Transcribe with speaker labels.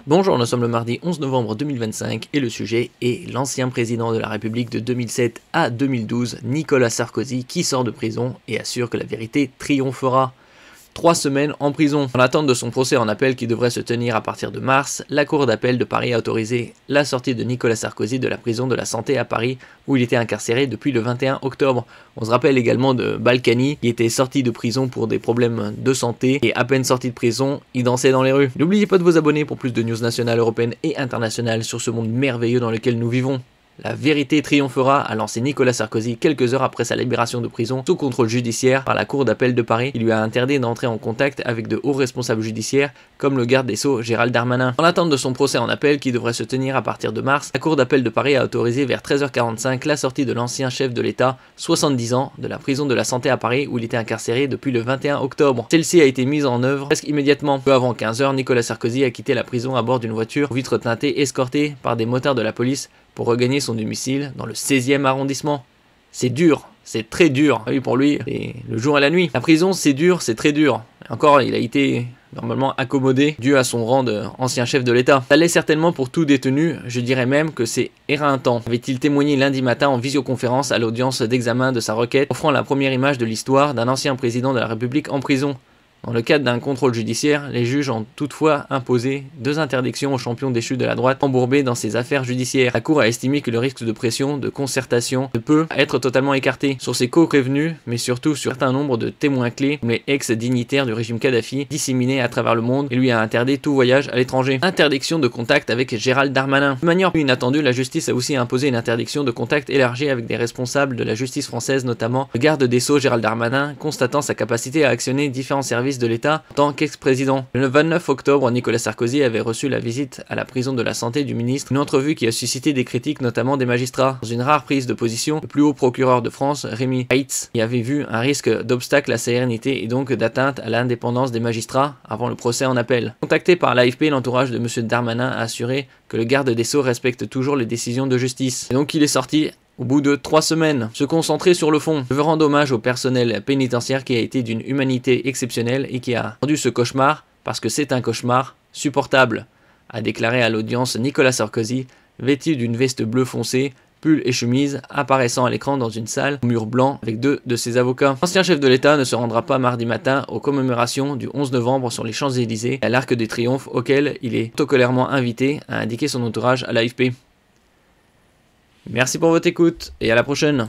Speaker 1: Bonjour, nous sommes le mardi 11 novembre 2025 et le sujet est l'ancien président de la République de 2007 à 2012, Nicolas Sarkozy, qui sort de prison et assure que la vérité triomphera. 3 semaines en prison. En attente de son procès en appel qui devrait se tenir à partir de mars, la Cour d'appel de Paris a autorisé la sortie de Nicolas Sarkozy de la prison de la Santé à Paris, où il était incarcéré depuis le 21 octobre. On se rappelle également de Balkany, qui était sorti de prison pour des problèmes de santé, et à peine sorti de prison, il dansait dans les rues. N'oubliez pas de vous abonner pour plus de news nationales, européennes et internationales sur ce monde merveilleux dans lequel nous vivons. La vérité triomphera, a lancé Nicolas Sarkozy quelques heures après sa libération de prison sous contrôle judiciaire par la Cour d'appel de Paris. Il lui a interdit d'entrer en contact avec de hauts responsables judiciaires comme le garde des Sceaux Gérald Darmanin. En attente de son procès en appel qui devrait se tenir à partir de mars, la Cour d'appel de Paris a autorisé vers 13h45 la sortie de l'ancien chef de l'État, 70 ans, de la prison de la Santé à Paris où il était incarcéré depuis le 21 octobre. Celle-ci a été mise en œuvre presque immédiatement. Peu avant 15h, Nicolas Sarkozy a quitté la prison à bord d'une voiture aux vitres teintées escortée par des motards de la police pour regagner son domicile dans le 16e arrondissement. C'est dur, c'est très dur. Oui, pour lui, c'est le jour et la nuit. La prison, c'est dur, c'est très dur. Et encore, il a été normalement accommodé dû à son rang d'ancien chef de l'État. Ça l'est certainement pour tout détenu, je dirais même que c'est éreintant. Avait-il témoigné lundi matin en visioconférence à l'audience d'examen de sa requête, offrant la première image de l'histoire d'un ancien président de la République en prison. Dans le cadre d'un contrôle judiciaire, les juges ont toutefois imposé 2 interdictions aux champions déchus de la droite embourbés dans ces affaires judiciaires. La Cour a estimé que le risque de pression, de concertation, ne peut être totalement écarté sur ses co-prévenus, mais surtout sur un certain nombre de témoins clés, comme les ex-dignitaires du régime Kadhafi, disséminés à travers le monde, et lui a interdit tout voyage à l'étranger. Interdiction de contact avec Gérald Darmanin. De manière plus inattendue, la justice a aussi imposé une interdiction de contact élargie avec des responsables de la justice française, notamment le garde des Sceaux Gérald Darmanin, constatant sa capacité à actionner différents services de l'État en tant qu'ex-président. Le 29 octobre, Nicolas Sarkozy avait reçu la visite à la prison de la Santé du ministre, une entrevue qui a suscité des critiques notamment des magistrats. Dans une rare prise de position, le plus haut procureur de France, Rémi Heitz, y avait vu un risque d'obstacle à sa sérénité et donc d'atteinte à l'indépendance des magistrats avant le procès en appel. Contacté par l'AFP, l'entourage de M. Darmanin a assuré que le garde des Sceaux respecte toujours les décisions de justice. Et donc il est sorti au bout de 3 semaines. Se concentrer sur le fond. Je veux rendre hommage au personnel pénitentiaire qui a été d'une humanité exceptionnelle et qui a rendu ce cauchemar, parce que c'est un cauchemar, supportable, a déclaré à l'audience Nicolas Sarkozy, vêtu d'une veste bleu foncé, pull et chemise, apparaissant à l'écran dans une salle au mur blanc avec 2 de ses avocats. L'ancien chef de l'État ne se rendra pas mardi matin aux commémorations du 11 novembre sur les Champs-Élysées, à l'Arc de Triomphe auquel il est protocolairement invité, a indiqué son entourage à l'AFP. Merci pour votre écoute et à la prochaine.